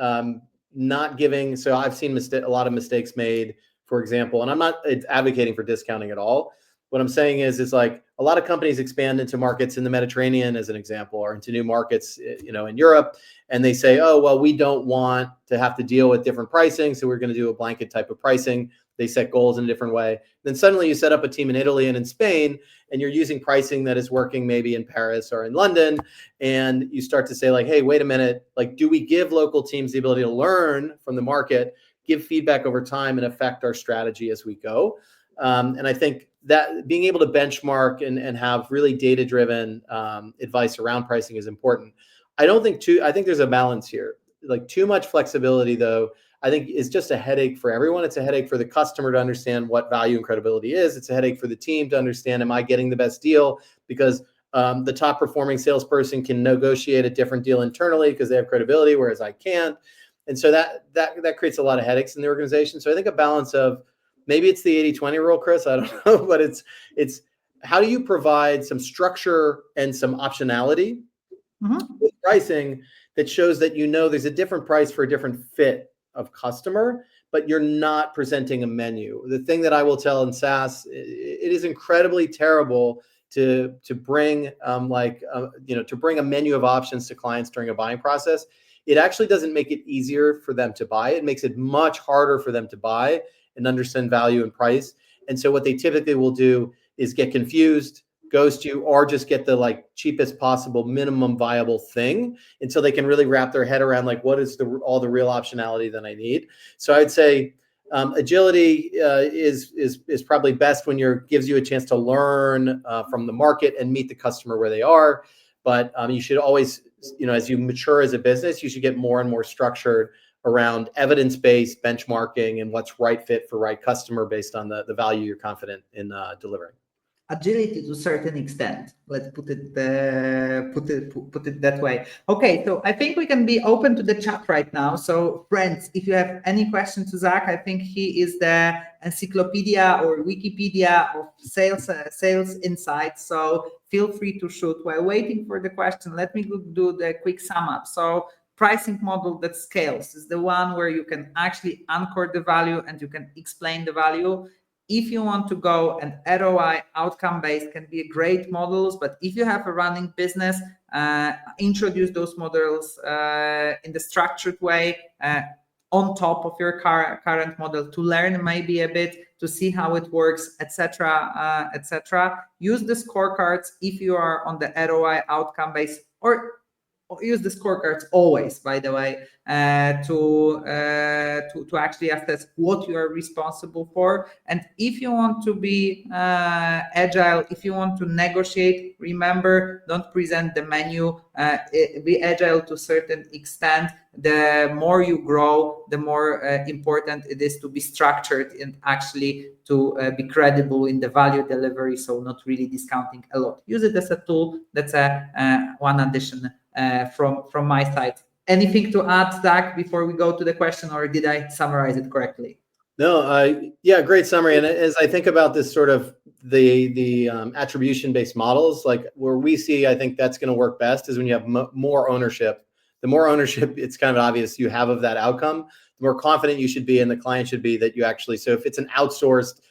not giving. So I've seen a lot of mistakes made, for example, and I'm not advocating for discounting at all. What I'm saying is like a lot of companies expand into markets in the Mediterranean, as an example, or into new markets, in Europe, and they say, oh, well, we don't want to have to deal with different pricing, so we're going to do a blanket type of pricing. They set goals in a different way. Then suddenly you set up a team in Italy and in Spain, and you're using pricing that is working maybe in Paris or in London, and you start to say like, hey, wait a minute, like, do we give local teams the ability to learn from the market, give feedback over time, and affect our strategy as we go? And I think that being able to benchmark and have really data-driven advice around pricing is important. I think there's a balance here. Like, too much flexibility, though, I think is just a headache for everyone. It's a headache for the customer to understand what value and credibility is. It's a headache for the team to understand, am I getting the best deal? Because the top performing salesperson can negotiate a different deal internally because they have credibility, whereas I can't. And so that creates a lot of headaches in the organization. So I think a balance of, maybe it's the 80-20 rule, Chris, I don't know, but it's how do you provide some structure and some optionality with pricing that shows that there's a different price for a different fit of customer, but you're not presenting a menu. The thing that I will tell in SaaS, it is incredibly terrible to bring to bring a menu of options to clients during a buying process. It actually doesn't make it easier for them to buy. It makes it much harder for them to buy and understand value and price. And so what they typically will do is get confused, ghost you, or just get the cheapest possible minimum viable thing until they can really wrap their head around what is all the real optionality that I need. So I'd say agility is probably best when gives you a chance to learn from the market and meet the customer where they are. But you should always, as you mature as a business, you should get more and more structured around evidence-based benchmarking and what's right fit for right customer based on the value you're confident in delivering.
Agility to a certain extent. Let's put it that way. Okay, so I think we can be open to the chat right now. So friends, if you have any questions to Zach, I think he is the encyclopedia or Wikipedia of sales insights. So feel free to shoot. While waiting for the question, let me do the quick sum up. So pricing model that scales is the one where you can actually anchor the value and you can explain the value. If you want to go and ROI outcome-based can be great models, but if you have a running business, introduce those models in the structured way on top of your current model to learn maybe a bit, to see how it works, etc., etc. Use the scorecards if you are on the ROI outcome-based, or use the scorecards always, by the way, to actually assess what you are responsible for. And if you want to be agile, if you want to negotiate, remember, don't present the menu. Be agile to a certain extent. The more you grow, the more important it is to be structured and actually to be credible in the value delivery. So not really discounting a lot. Use it as a tool. That's one addition from my side. Anything to add, Zach, before we go to the question, or did I summarize it correctly?
No, yeah, great summary. And as I think about this sort of the attribution-based models, like where we see, I think that's going to work best is when you have more ownership. The more ownership, it's kind of obvious you have of that outcome, the more confident you should be and the client should be that you actually, so if it's an outsourced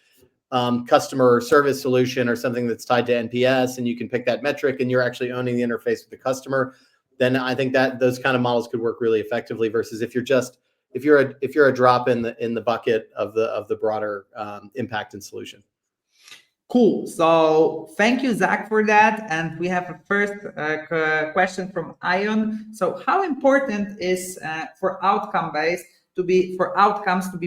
customer service solution or something that's tied to NPS and you can pick that metric and you're actually owning the interface with the customer, then I think that those kind of models could work really effectively versus if you're a drop in the bucket of the broader impact and solution.
Cool. So thank you, Zach, for that. And we have a first question from Ion. So how important is for outcomes to be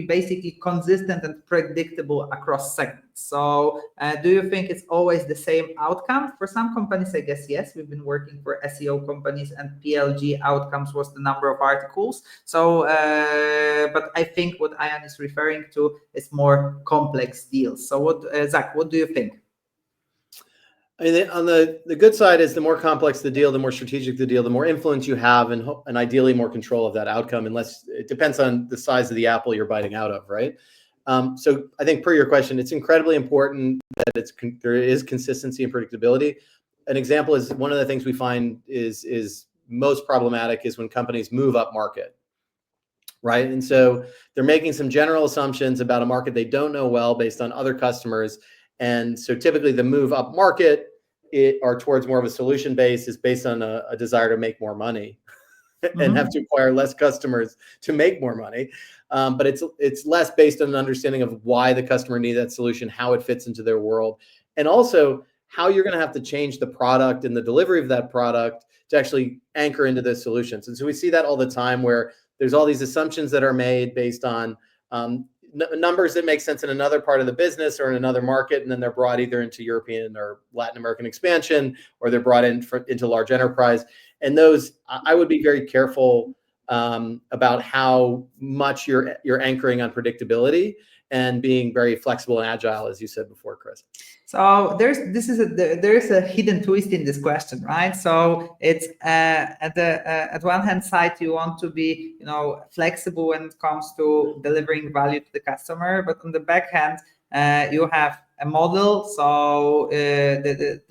basically consistent and predictable across segments? So do you think it's always the same outcome? For some companies, I guess, yes. We've been working for SEO companies and PLG outcomes was the number of articles. So, but I think what Ion is referring to is more complex deals. So what, Zach, what do you think?
I mean, on the good side is the more complex the deal, the more strategic the deal, the more influence you have and ideally more control of that outcome, unless it depends on the size of the apple you're biting out of, right? So I think per your question, it's incredibly important that there is consistency and predictability. An example is one of the things we find is most problematic is when companies move up market, right? And so they're making some general assumptions about a market they don't know well based on other customers. And so typically the move up market or towards more of a solution base is based on a desire to make more money and have to acquire less customers to make more money. But it's less based on an understanding of why the customer needs that solution, how it fits into their world, and also how you're going to have to change the product and the delivery of that product to actually anchor into those solutions. And so we see that all the time where there's all these assumptions that are made based on numbers that make sense in another part of the business or in another market, and then they're brought either into European or Latin American expansion, or they're brought into large enterprise. And those, I would be very careful about how much you're anchoring on predictability and being very flexible and agile, as you said before, Chris.
So there's a hidden twist in this question, right? So it's at one hand side you want to be flexible when it comes to delivering value to the customer, but on the back hand you have a model. So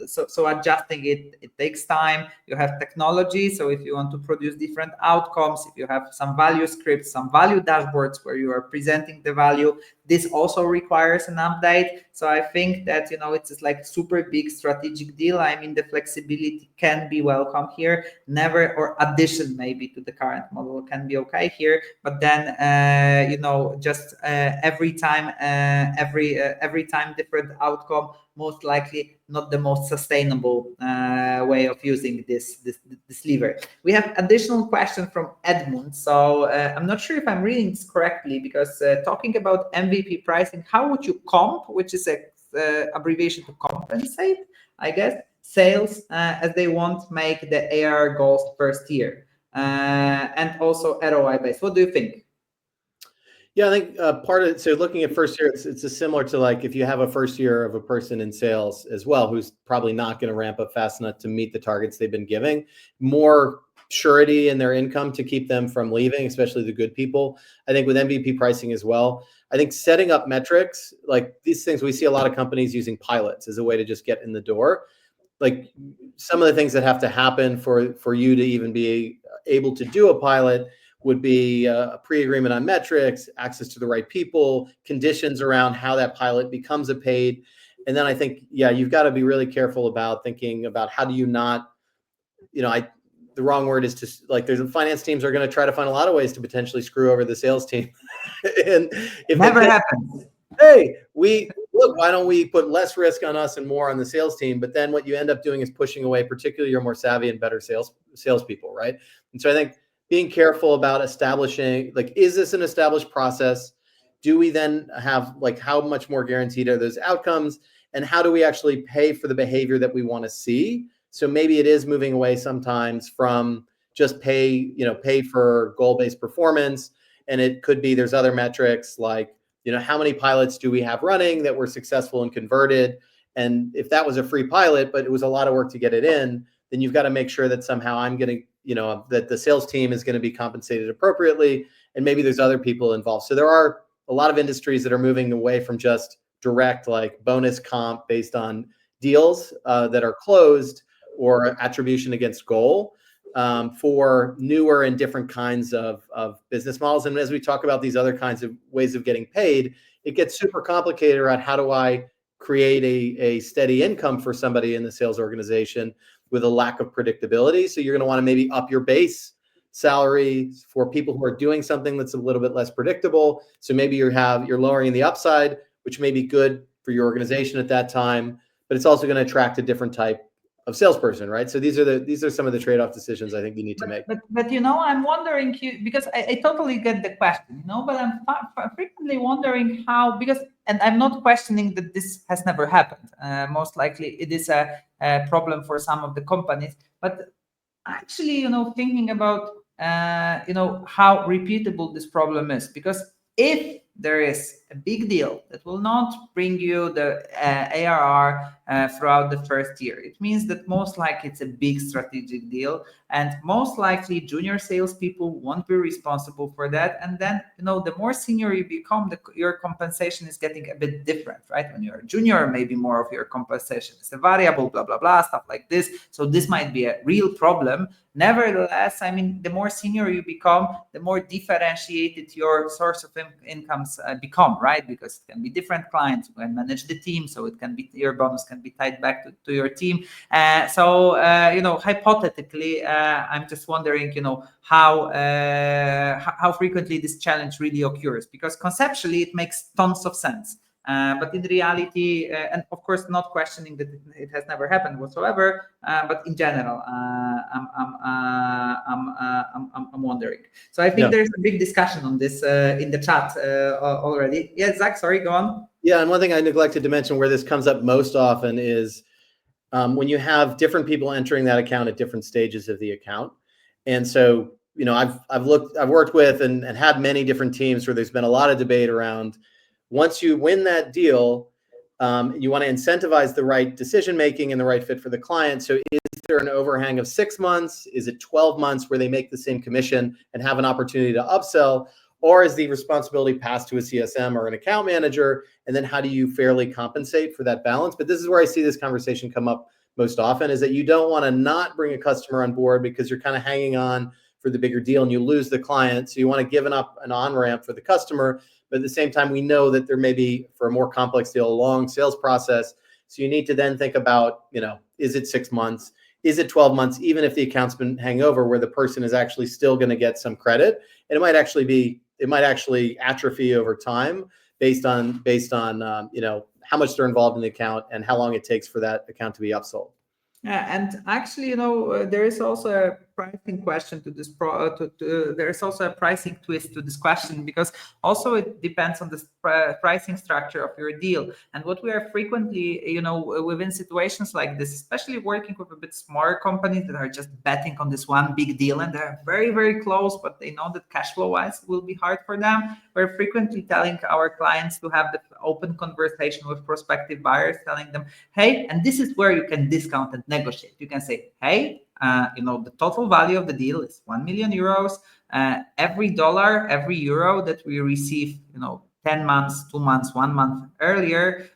so adjusting it takes time. You have technology. So if you want to produce different outcomes, if you have some value scripts, some value dashboards where you are presenting the value, this also requires an update. So I think that it's just like super big strategic deal. I mean, the flexibility can be welcome here. Never, or addition maybe to the current model can be okay here. But then just every time different outcome, most likely not the most sustainable way of using this lever. We have additional question from Edmund. So I'm not sure if I'm reading this correctly, because talking about MVP pricing, how would you comp, which is a abbreviation to compensate, I guess, sales as they won't make the ARR goals first year, and also ROI based? What do you think?
Yeah, I think part of it, so looking at first year, it's similar to like if you have a first year of a person in sales as well, who's probably not going to ramp up fast enough to meet the targets they've been giving, more surety in their income to keep them from leaving, especially the good people. I think with MVP pricing as well, I think setting up metrics, like these things, we see a lot of companies using pilots as a way to just get in the door. Like some of the things that have to happen for you to even be able to do a pilot would be a pre-agreement on metrics, access to the right people, conditions around how that pilot becomes a paid. And then I think, yeah, you've got to be really careful about thinking about how do you not, the wrong word is to, like, there's finance teams are going to try to find a lot of ways to potentially screw over the sales team. And if
Never happens.
Hey, we'll look, why don't we put less risk on us and more on the sales team? But then what you end up doing is pushing away, particularly your more savvy and better salespeople, right? And so I think being careful about establishing, like, is this an established process? Do we then have, like, how much more guaranteed are those outcomes? And how do we actually pay for the behavior that we want to see? So maybe it is moving away sometimes from just pay for goal-based performance. And it could be there's other metrics like, how many pilots do we have running that were successful and converted? And if that was a free pilot, but it was a lot of work to get it in, then you've got to make sure that somehow I'm getting, that the sales team is going to be compensated appropriately. And maybe there's other people involved. So there are a lot of industries that are moving away from just direct, like, bonus comp based on deals that are closed or attribution against goal, for newer and different kinds of business models. And as we talk about these other kinds of ways of getting paid, it gets super complicated around how do I create a steady income for somebody in the sales organization with a lack of predictability. So you're going to want to maybe up your base salary for people who are doing something that's a little bit less predictable. So maybe you're lowering the upside, which may be good for your organization at that time, but it's also going to attract a different type of salesperson, right? So these are some of the trade-off decisions I think you need to make.
But I'm wondering, because I totally get the question, but I'm frequently wondering how, and I'm not questioning that this has never happened. Most likely it is a problem for some of the companies, but actually, thinking about, how repeatable this problem is, because if there is a big deal that will not bring you the ARR throughout the first year, it means that most likely it's a big strategic deal, and most likely junior salespeople won't be responsible for that. And then, the more senior you become, your compensation is getting a bit different, right? When you're a junior, maybe more of your compensation is a variable, blah, blah, blah, stuff like this. So this might be a real problem. Nevertheless, the more senior you become, the more differentiated your source of incomes become, right? Because it can be different clients, you can manage the team, so it can be, your bonus can be tied back to your team. So hypothetically, I'm just wondering, how frequently this challenge really occurs, because conceptually it makes tons of sense. But in reality, and of course, not questioning that it has never happened whatsoever, but in general, I'm wondering. So I think there's a big discussion on this in the chat already. Yeah, Zach, sorry, go on.
Yeah, and one thing I neglected to mention where this comes up most often is when you have different people entering that account at different stages of the account. And so, I've worked with and had many different teams where there's been a lot of debate around, once you win that deal, you want to incentivize the right decision-making and the right fit for the client. So is there an overhang of 6 months? Is it 12 months where they make the same commission and have an opportunity to upsell? Or is the responsibility passed to a CSM or an account manager? And then how do you fairly compensate for that balance? But this is where I see this conversation come up most often, is that you don't want to not bring a customer on board because you're kind of hanging on for the bigger deal and you lose the client. So you want to give an on-ramp for the customer. But at the same time, we know that there may be, for a more complex deal, a long sales process. So you need to then think about, is it 6 months? Is it 12 months? Even if the account's been hanging over, where the person is actually still going to get some credit, and it might actually atrophy over time based on how much they're involved in the account and how long it takes for that account to be upsold.
And actually, there is also a pricing question to this. There is also a pricing twist to this question, because also it depends on the pricing structure of your deal. And what we are frequently, within situations like this, especially working with a bit smaller companies that are just betting on this one big deal and they're very, very close, but they know that cash flow wise will be hard for them. We're frequently telling our clients to have the open conversation with prospective buyers, telling them, hey, and this is where you can discount and negotiate. You can say, hey, the total value of the deal is 1 million euros. Every dollar, every euro that we receive, 10 months, 2 months, 1 month earlier,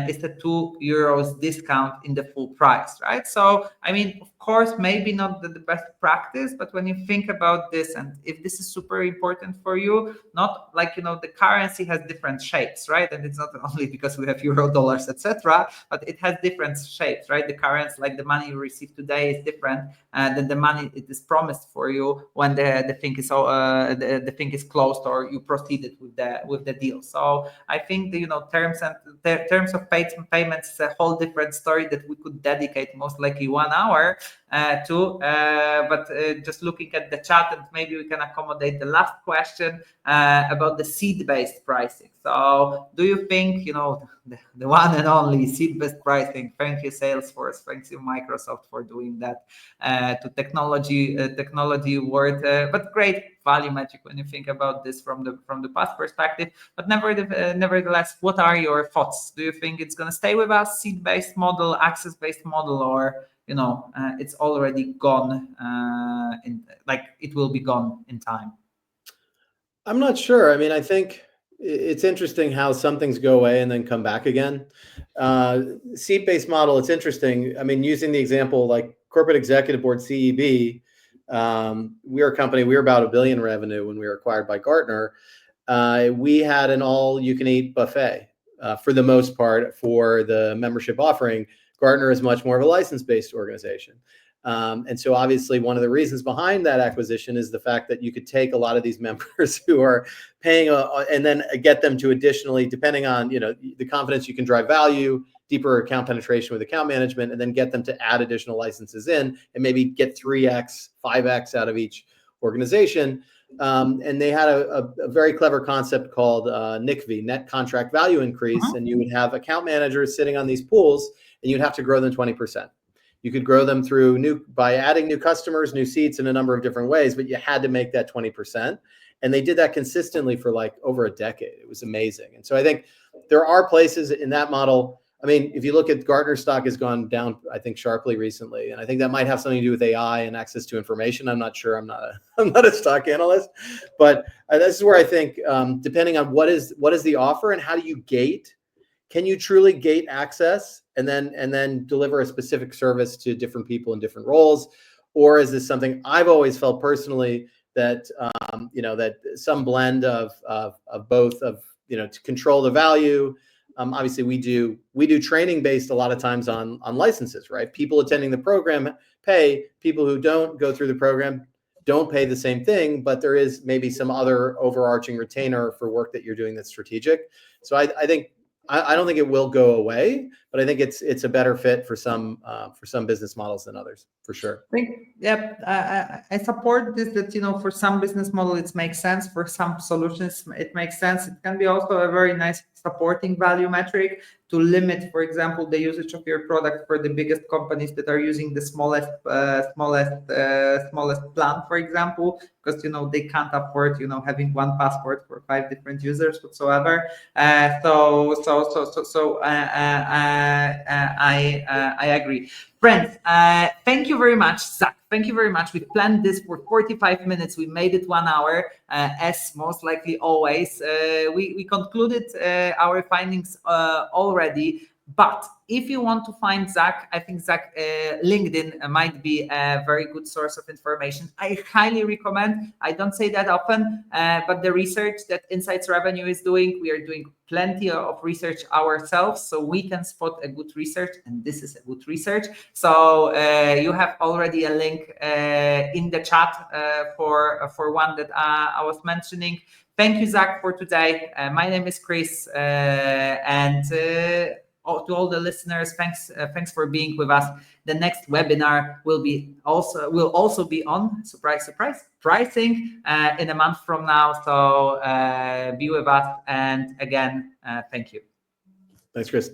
is a 2 euros discount in the full price, right? So, of course, maybe not the best practice, but when you think about this, and if this is super important for you, not like, the currency has different shapes, right? And it's not only because we have euro, dollars, etc., but it has different shapes, right? The currency, like the money you receive today, is different than the money it is promised for you when the thing is the thing is closed or you proceeded with the deal. So I think the terms terms of payments, it's a whole different story that we could dedicate most likely 1 hour to. But just looking at the chat, and maybe we can accommodate the last question about the seed-based pricing. So do you think, the one and only seed-based pricing, thank you Salesforce, thanks you Microsoft for doing that, to technology world, but great value metric when you think about this from the past perspective. But nevertheless, what are your thoughts? Do you think it's going to stay with us, seed-based model, access-based model, or it's already gone, it will be gone in time?
I'm not sure. I mean, I think it's interesting how some things go away and then come back again. Seat-based model, it's interesting. I mean, using the example like corporate executive board, CEB, we are a company, we were about $1 billion revenue when we were acquired by Gartner. We had an all-you-can-eat buffet for the most part for the membership offering. Gartner is much more of a license-based organization. And so obviously one of the reasons behind that acquisition is the fact that you could take a lot of these members who are paying and then get them to additionally, depending on the confidence you can drive value, deeper account penetration with account management, and then get them to add additional licenses in and maybe get 3x, 5x out of each organization. And they had a very clever concept called NCV, net contract value increase. And you would have account managers sitting on these pools and you'd have to grow them 20%. You could grow them through by adding new customers, new seats in a number of different ways, but you had to make that 20%. And they did that consistently for like over a decade. It was amazing. And so I think there are places in that model. I mean, if you look at Gartner stock has gone down, I think sharply recently. And I think that might have something to do with AI and access to information. I'm not sure. I'm not a stock analyst, but this is where I think, depending on what is the offer and how do you gate, can you truly gate access and then deliver a specific service to different people in different roles? Or is this something I've always felt personally that, that some blend of both to control the value. Obviously we do training based a lot of times on licenses, right? People attending the program pay, people who don't go through the program don't pay the same thing, but there is maybe some other overarching retainer for work that you're doing that's strategic. So I think, I don't think it will go away, but I think it's a better fit for some business models than others, for sure.
I support this, that for some business model it makes sense, for some solutions it makes sense. It can be also a very nice supporting value metric to limit, for example, the usage of your product for the biggest companies that are using the smallest plan, for example, because they can't afford having one passport for 5 different users whatsoever. I agree. Friends, thank you very much, Zach. Thank you very much. We planned this for 45 minutes. We made it 1 hour, as most likely always. We concluded our findings already. But if you want to find Zach, I think Zach LinkedIn might be a very good source of information. I highly recommend. I don't say that often, but the research that Insights Revenue is doing, we are doing plenty of research ourselves, so we can spot a good research, and this is a good research. So you have already a link in the chat for one that I was mentioning. Thank you, Zach, for today. My name is Chris, and to all the listeners, thanks for being with us. The next webinar will also be on surprise pricing in a month from now. So be with us, and again, thank you.
Thanks, Chris.